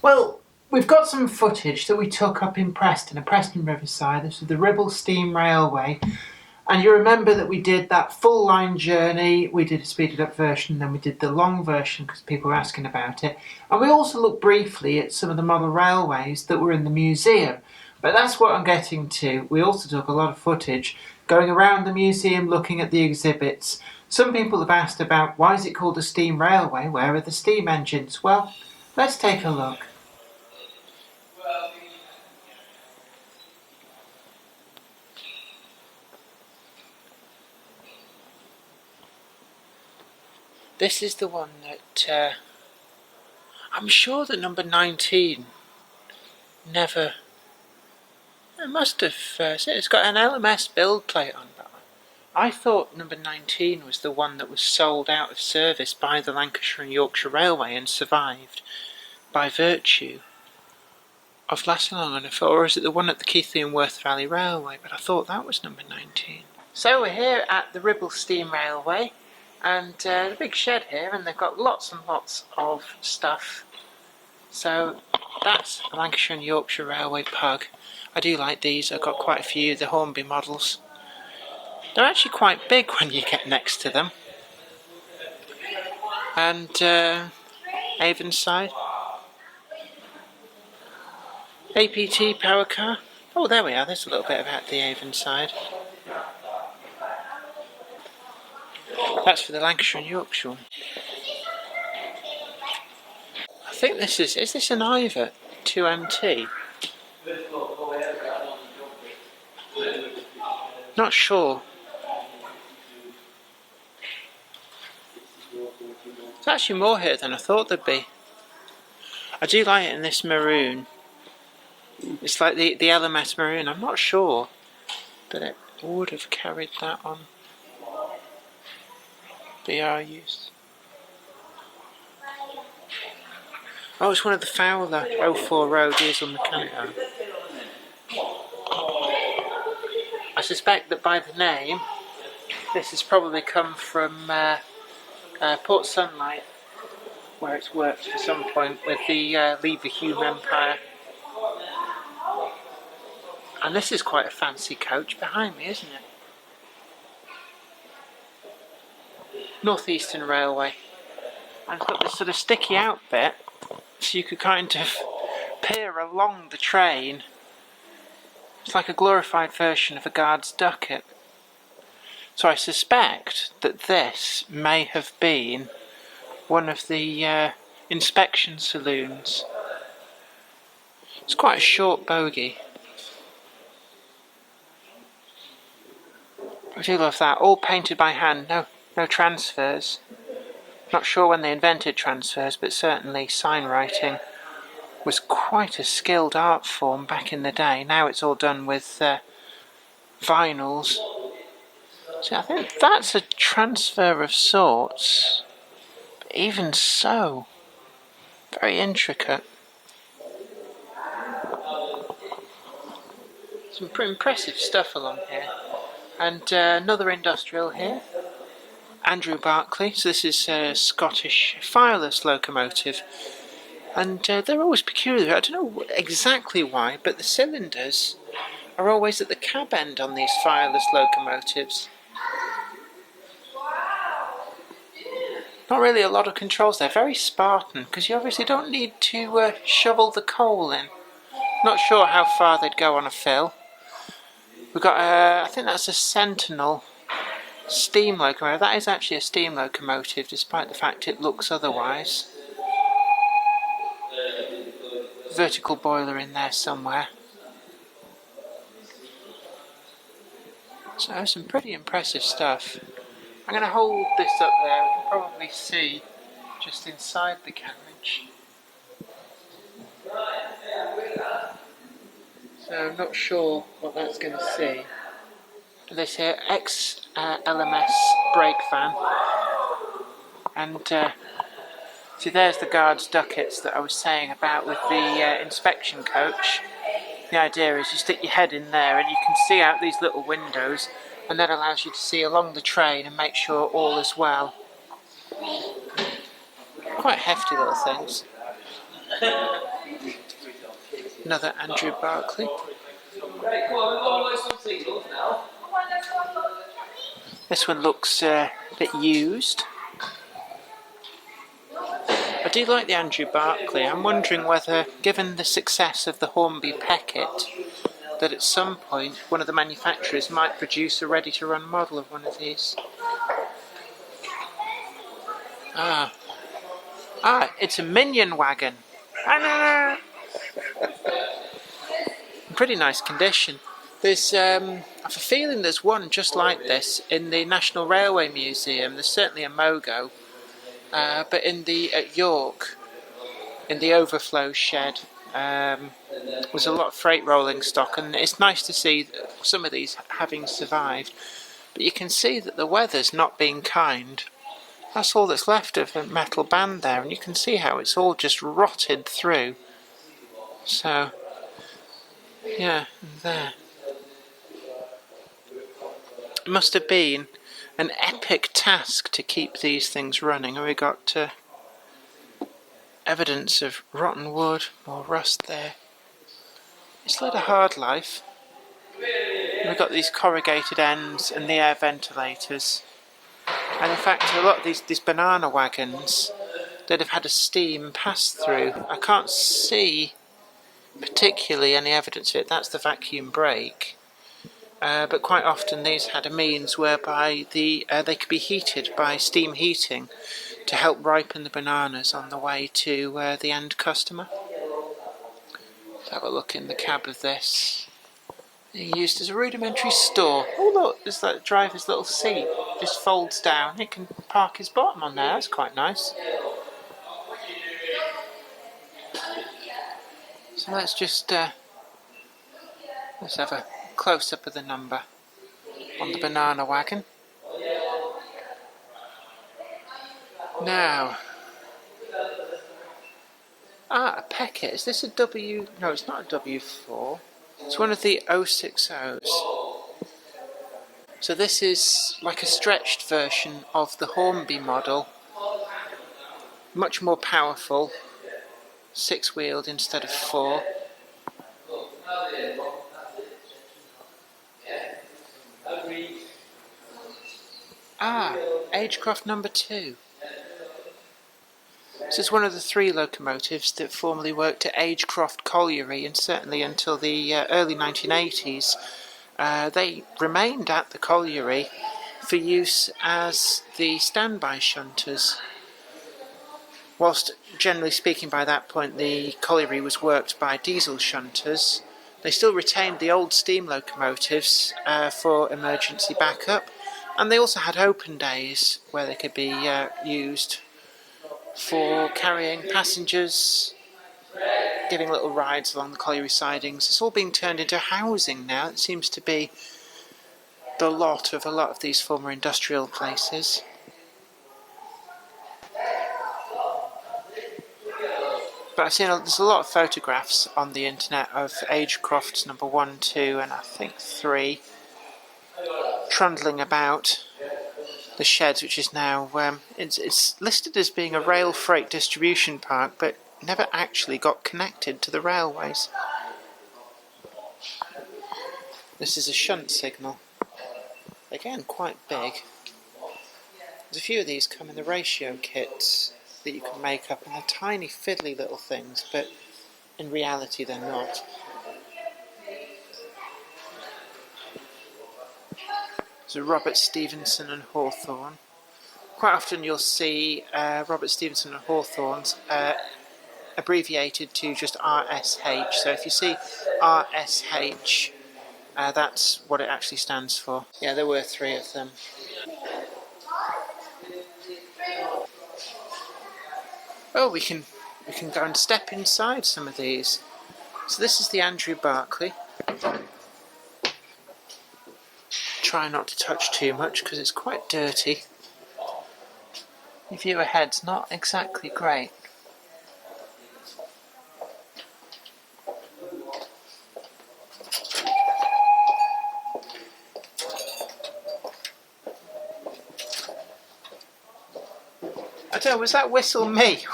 Well, we've got some footage that we took up in Preston, at Preston Riverside. This was the Ribble Steam Railway. And you remember that we did that full line journey, we did a speeded up version, then we did the long version because people were asking about it. And we also looked briefly at some of the model railways that were in the museum. But that's what I'm getting to. We also took a lot of footage going around the museum looking at the exhibits. Some people have asked about why is it called a steam railway, where are the steam engines? Well, let's take a look. This is the one that I'm sure that number 19 never. It must have. It's got an LMS build plate on, but I thought number 19 was the one that was sold out of service by the Lancashire and Yorkshire Railway and survived by virtue of lasting long enough. Or is it the one at the Keighley and Worth Valley Railway? But I thought that was number 19. So we're here at the Ribble Steam Railway. And the big shed here, and they've got lots and lots of stuff. So that's the Lancashire and Yorkshire Railway Pug. I do like these. I've got quite a few, the Hornby models. They're actually quite big when you get next to them. And Avonside. APT power car. Oh, there we are. There's a little bit about the Avonside. That's for the Lancashire and Yorkshire one. I think this is this an Iver 2MT? Not sure. There's actually more here than I thought there'd be. I do like it in this maroon. It's like the LMS maroon. I'm not sure that it would have carried that on BRUs. Oh, it's one of the Fowler 040 diesel mechanical. I suspect that by the name, this has probably come from Port Sunlight, where it's worked for some point with the Leave the Hume Empire. And this is quite a fancy coach behind me, isn't it? North Eastern Railway. And it's got this sort of sticky out bit, so you could kind of peer along the train. It's like a glorified version of a guard's ducket. So I suspect that this may have been one of the inspection saloons. It's quite a short bogie. I do love that. All painted by hand, no transfers. Not sure when they invented transfers, but certainly sign writing was quite a skilled art form back in the day. Now it's all done with vinyls. So I think that's a transfer of sorts. But even so, very intricate. Some pretty impressive stuff along here. And another industrial here. Andrea Berkeley. So this is a Scottish Fireless locomotive. And they're always peculiar. I don't know exactly why, but the cylinders are always at the cab end on these Fireless locomotives. Not really a lot of controls there. Very Spartan, because you obviously don't need to shovel the coal in. Not sure how far they'd go on a fill. We've got, I think that's a Sentinel steam locomotive. That is actually a steam locomotive, despite the fact it looks otherwise. Vertical boiler in there somewhere. So some pretty impressive stuff. I'm going to hold this up there. We can probably see just inside the carriage. So I'm not sure what that's going to see. this here ex-LMS brake van, and see, there's the guard's ducats that I was saying about with the inspection coach. The idea is you stick your head in there and you can see out these little windows, and that allows you to see along the train and make sure all is well. Quite hefty little things. Another Andrea Berkeley. This one looks a bit used. I do like the Andrea Berkeley. I'm wondering whether, given the success of the Hornby Peckett, that at some point one of the manufacturers might produce a ready-to-run model of one of these. It's a Minion Wagon. Pretty nice condition. There's, I have a feeling there's one just like this in the National Railway Museum. There's certainly a Mogo, but at York, in the overflow shed, was a lot of freight rolling stock, and it's nice to see some of these having survived. But you can see that the weather's not being kind. That's all that's left of a metal band there, and you can see how it's all just rotted through. So, yeah, there. It must have been an epic task to keep these things running. And we got evidence of rotten wood, more rust there. It's led a hard life. And we've got these corrugated ends and the air ventilators. And in fact, a lot of these banana wagons that have had a steam pass through, I can't see particularly any evidence of it. That's the vacuum brake. But quite often these had a means whereby they could be heated by steam heating to help ripen the bananas on the way to the end customer. Let's have a look in the cab of this. Used as a rudimentary store. Oh look, there's that driver's little seat. Just folds down. He can park his bottom on there. That's quite nice. So let's just let's have a close-up of the number on the banana wagon. Now, a Peckett. Is this a W? No, it's not a W4. It's one of the 060s. So this is like a stretched version of the Hornby model. Much more powerful. 6-wheeled instead of 4. Agecroft number 2. This is one of the 3 locomotives that formerly worked at Agecroft Colliery, and certainly until the early 1980s they remained at the colliery for use as the standby shunters. Whilst generally speaking by that point the colliery was worked by diesel shunters, they still retained the old steam locomotives for emergency backup, and they also had open days where they could be used for carrying passengers, giving little rides along the colliery sidings. It's all being turned into housing now. It seems to be the lot of a lot of these former industrial places. But I've seen there's a lot of photographs on the internet of Agecrofts number 1, 2 and I think 3 trundling about the sheds, which is now it's listed as being a rail freight distribution park, but never actually got connected to the railways. This is a shunt signal. Again, quite big. There's a few of these come in the ratio kits that you can make up, and they're tiny fiddly little things, but in reality they're not. So Robert Stevenson and Hawthorne. Quite often you'll see Robert Stevenson and Hawthorne's abbreviated to just RSH. So if you see RSH, that's what it actually stands for. Yeah, there were 3 of them. Oh, we can go and step inside some of these. So this is the Andrea Berkeley. try not to touch too much because it's quite dirty. Your view ahead's not exactly great. I don't know, was that whistle me?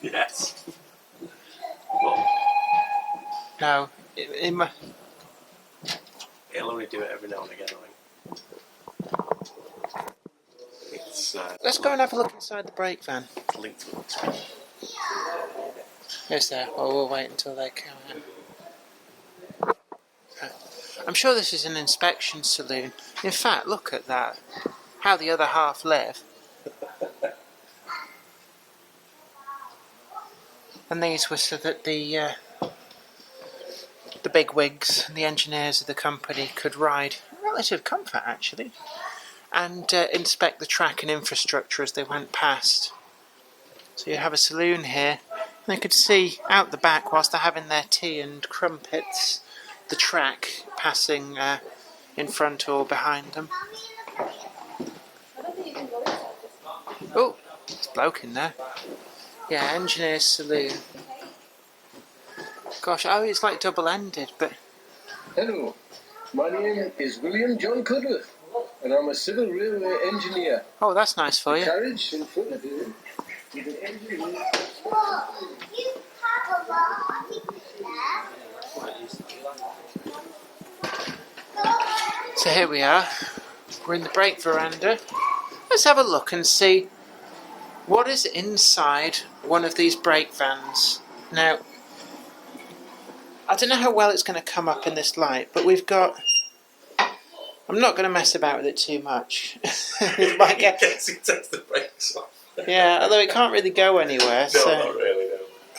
Yes. No, It'll only do it every now and again, I think. It's, let's go and have a look inside the brake van. it's linked to the screen. Is there? Well, we'll wait until they come in. I'm sure this is an inspection saloon. In fact, look at that. How the other half live. And these were so that the big wigs, the engineers of the company, could ride in relative comfort actually, and inspect the track and infrastructure as they went past. So you have a saloon here, and they could see out the back whilst they're having their tea and crumpets, the track passing in front or behind them. Oh, there's a bloke in there. Yeah, engineer's saloon. Gosh, oh, it's like double-ended, but... Hello, my name is William John Cudworth, and I'm a civil railway engineer. Oh, that's nice for you. Carriage in front of you is an engine. So here we are. We're in the brake veranda. Let's have a look and see what is inside one of these brake vans. Now, I don't know how well it's going to come up in this light, but we've got... I'm not going to mess about with it too much. It might get... Yes, he takes the brakes off. Yeah, although it can't really go anywhere. No, So not really,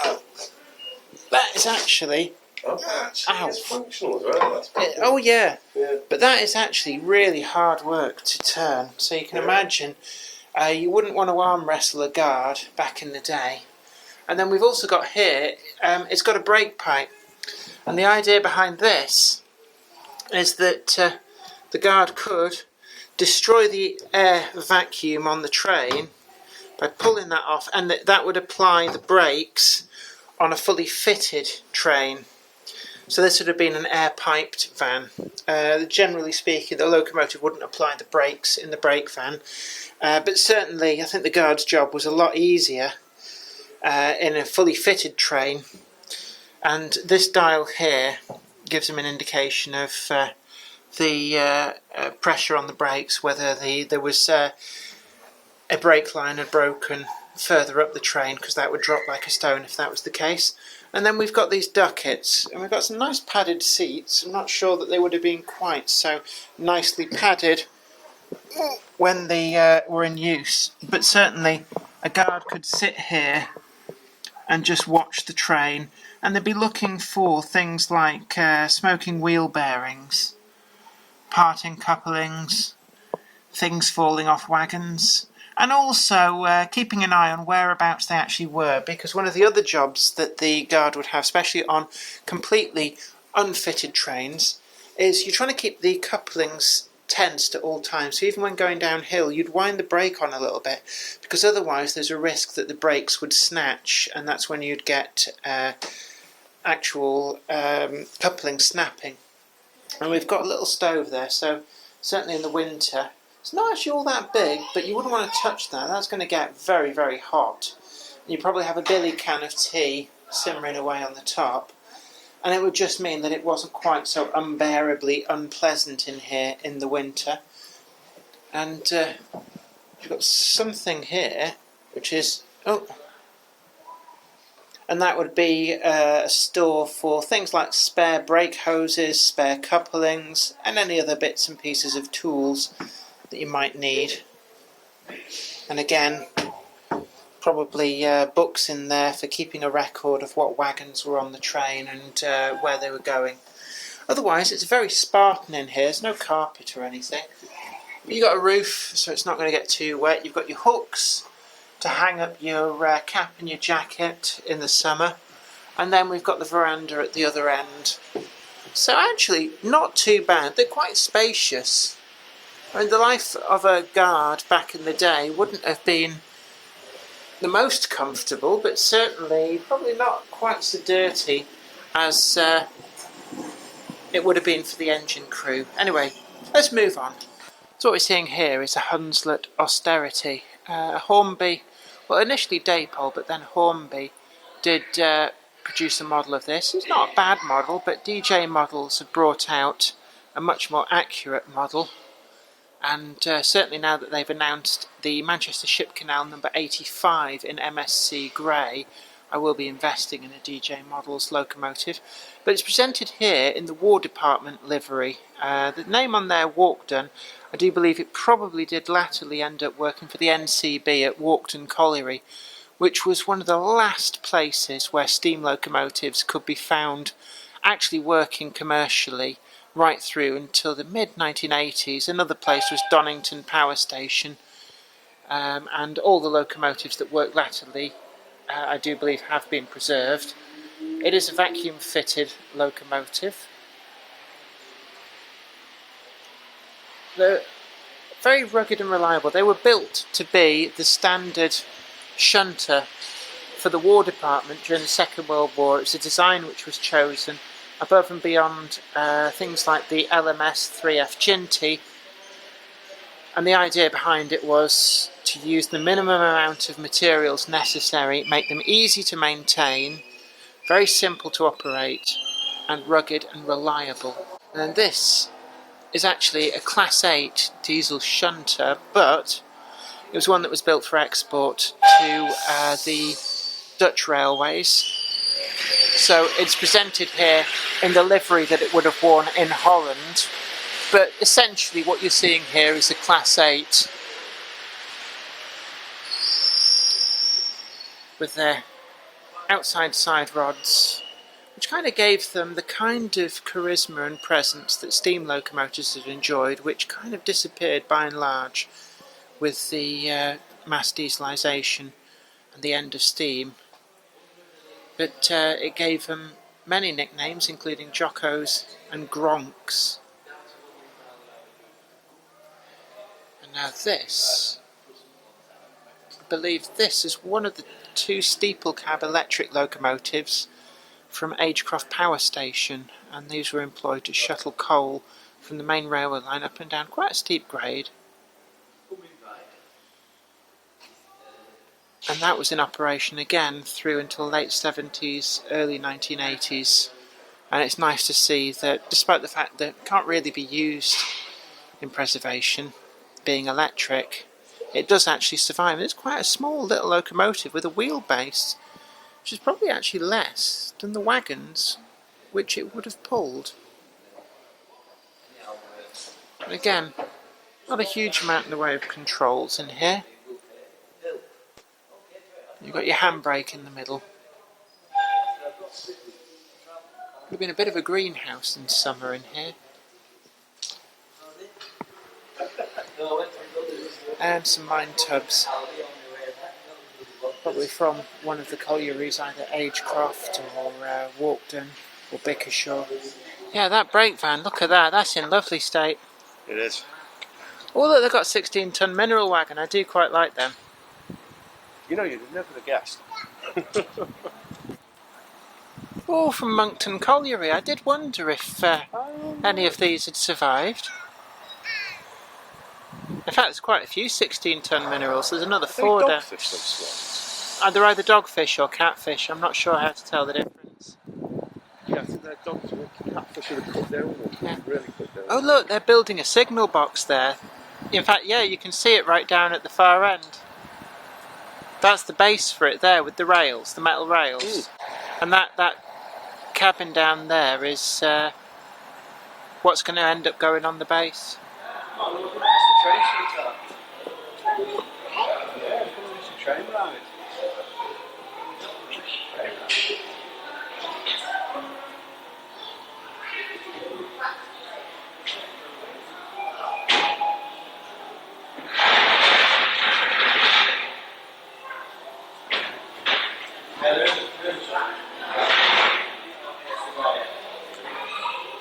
no. that is actually... Oh, actually, Ow. it's functional as well. That's pretty good. Oh yeah. Yeah. But that is actually really hard work to turn. So you can imagine you wouldn't want to arm wrestle a guard back in the day. And then we've also got here, it's got a brake pipe. And the idea behind this is that the guard could destroy the air vacuum on the train by pulling that off, and that would apply the brakes on a fully fitted train. So this would have been an air-piped van. Generally speaking, the locomotive wouldn't apply the brakes in the brake van, but certainly I think the guard's job was a lot easier in a fully fitted train. And this dial here gives them an indication of the pressure on the brakes, whether there was a brake line had broken further up the train, because that would drop like a stone if that was the case. And then we've got these ducats, and we've got some nice padded seats. I'm not sure that they would have been quite so nicely padded when they were in use, but certainly a guard could sit here and just watch the train, and they'd be looking for things like smoking wheel bearings, parting couplings, things falling off wagons, and also keeping an eye on whereabouts they actually were, because one of the other jobs that the guard would have, especially on completely unfitted trains, is you're trying to keep the couplings tensed at all times. So even when going downhill, you'd wind the brake on a little bit, because otherwise there's a risk that the brakes would snatch, and that's when you'd get actual coupling snapping. And we've got a little stove there, so certainly in the winter, it's not actually all that big, but you wouldn't want to touch that. That's going to get very, very hot. And you probably have a billy can of tea simmering away on the top. And it would just mean that it wasn't quite so unbearably unpleasant in here in the winter. And you've got something here, which is... oh. And that would be a store for things like spare brake hoses, spare couplings, and any other bits and pieces of tools that you might need. And again, probably books in there for keeping a record of what wagons were on the train and where they were going. Otherwise, it's very Spartan in here. There's no carpet or anything. But you've got a roof, so it's not going to get too wet. You've got your hooks to hang up your cap and your jacket in the summer. And then we've got the veranda at the other end. So actually, not too bad. They're quite spacious. I mean, the life of a guard back in the day wouldn't have been the most comfortable, but certainly probably not quite so dirty as it would have been for the engine crew. Anyway, let's move on. So what we're seeing here is a Hunslet Austerity. Hornby, well initially Dapol, but then Hornby did produce a model of this. It's not a bad model, but DJ Models have brought out a much more accurate model. And certainly now that they've announced the Manchester Ship Canal number 85 in MSC grey, I will be investing in a DJ Models locomotive. But it's presented here in the War Department livery. The name on there, Walkden, I do believe it probably did latterly end up working for the NCB at Walkden Colliery, which was one of the last places where steam locomotives could be found actually working commercially right through until the mid-1980s. Another place was Donington Power Station, and all the locomotives that worked latterly I do believe have been preserved. It is a vacuum fitted locomotive. They're very rugged and reliable. They were built to be the standard shunter for the War Department during the Second World War. It's a design which was chosen above and beyond things like the LMS 3F Ginty, and the idea behind it was to use the minimum amount of materials necessary, make them easy to maintain, very simple to operate, and rugged and reliable. And this is actually a Class 8 diesel shunter, but it was one that was built for export to the Dutch railways. So it's presented here in the livery that it would have worn in Holland. But essentially what you're seeing here is a Class 8 with their outside side rods, which kind of gave them the kind of charisma and presence that steam locomotives had enjoyed, which kind of disappeared by and large with the mass dieselisation and the end of steam. But it gave them many nicknames, including Jockos and Gronks. And now this, I believe this is one of the two steeple cab electric locomotives from Agecroft Power Station, and these were employed to shuttle coal from the main railway line up and down quite a steep grade. And that was in operation again through until late 70s, early 1980s. And it's nice to see that despite the fact that it can't really be used in preservation, being electric, it does actually survive. It's quite a small little locomotive with a wheelbase, which is probably actually less than the wagons which it would have pulled. And again, not a huge amount in the way of controls in here. You've got your handbrake in the middle. Would have been a bit of a greenhouse in summer in here. And some mine tubs. Probably from one of the collieries, either Agecroft or Walkden or Bickershaw. Yeah, that brake van, look at that, that's in lovely state. It is. Oh look, they've got 16-ton mineral wagon, I do quite like them. You know, you'd never have guessed. Oh, from Monkton Colliery. I did wonder if any of these had survived. In fact, there's quite a few 16-ton minerals. There's another 4 there. Dogfish, those swans. They're either dogfish or catfish. I'm not sure how to tell the difference. Yeah, I think they're dogs with catfish with a cut down. Yeah. Really cut down. Oh look, they're building a signal box there. In fact, yeah, you can see it right down at the far end. That's the base for it there with the rails, the metal rails. And that cabin down there is what's going to end up going on the base.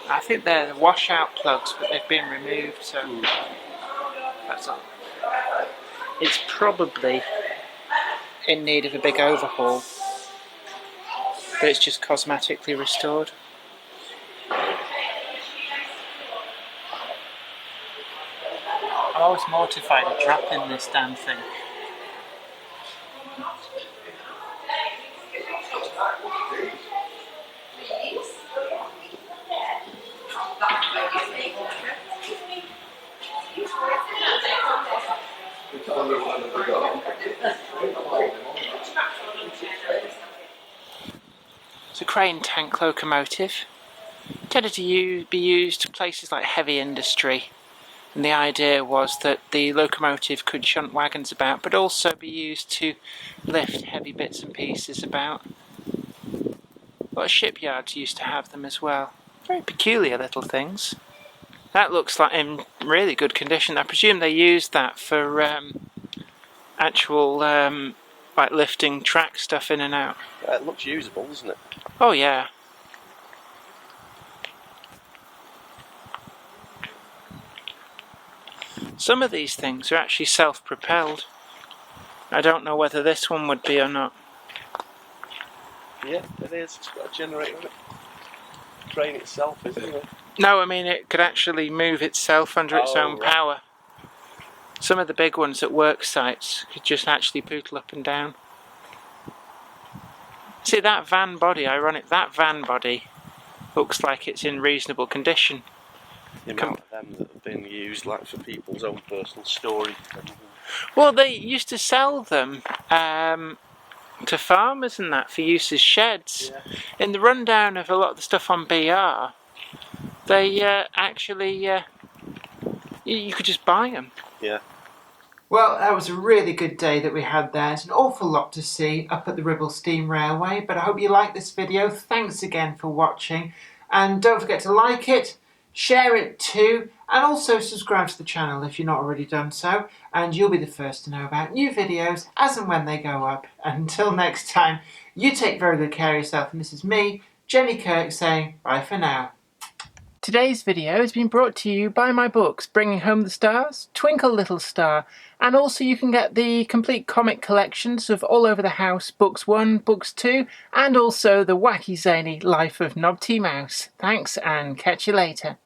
I think they're the washout plugs, but they've been removed, so That's all. It's probably in need of a big overhaul, but it's just cosmetically restored. I'm always mortified at dropping this damn thing. It's a crane tank locomotive. Intended to be used in places like heavy industry. And the idea was that the locomotive could shunt wagons about, but also be used to lift heavy bits and pieces about. A lot of shipyards used to have them as well. Very peculiar little things. That looks like in really good condition. I presume they used that for actual like lifting track stuff in and out. It looks usable, doesn't it? Oh yeah. Some of these things are actually self-propelled. I don't know whether this one would be or not. Yeah, it is. It's got a generator in it. The train itself is, isn't it? No, I mean it could actually move itself under its own power. Some of the big ones at work sites could just actually poodle up and down. See that van body, ironic, that van body looks like it's in reasonable condition. The amount of them that have been used like for people's own personal storage. Well, they used to sell them to farmers and that for use as sheds. Yeah. In the rundown of a lot of the stuff on BR, they actually, you could just buy them. Yeah. Well, that was a really good day that we had there. It's an awful lot to see up at the Ribble Steam Railway, but I hope you liked this video. Thanks again for watching, and don't forget to like it, share it too, and also subscribe to the channel if you're not already done so, and you'll be the first to know about new videos as and when they go up. Until next time, you take very good care of yourself, and this is me, Jenny Kirk, saying bye for now. Today's video has been brought to you by my books, Bringing Home the Stars, Twinkle Little Star, and also you can get the complete comic collections of All Over the House, Books 1, Books 2, and also the wacky zany Life of Knob T Mouse. Thanks, and catch you later.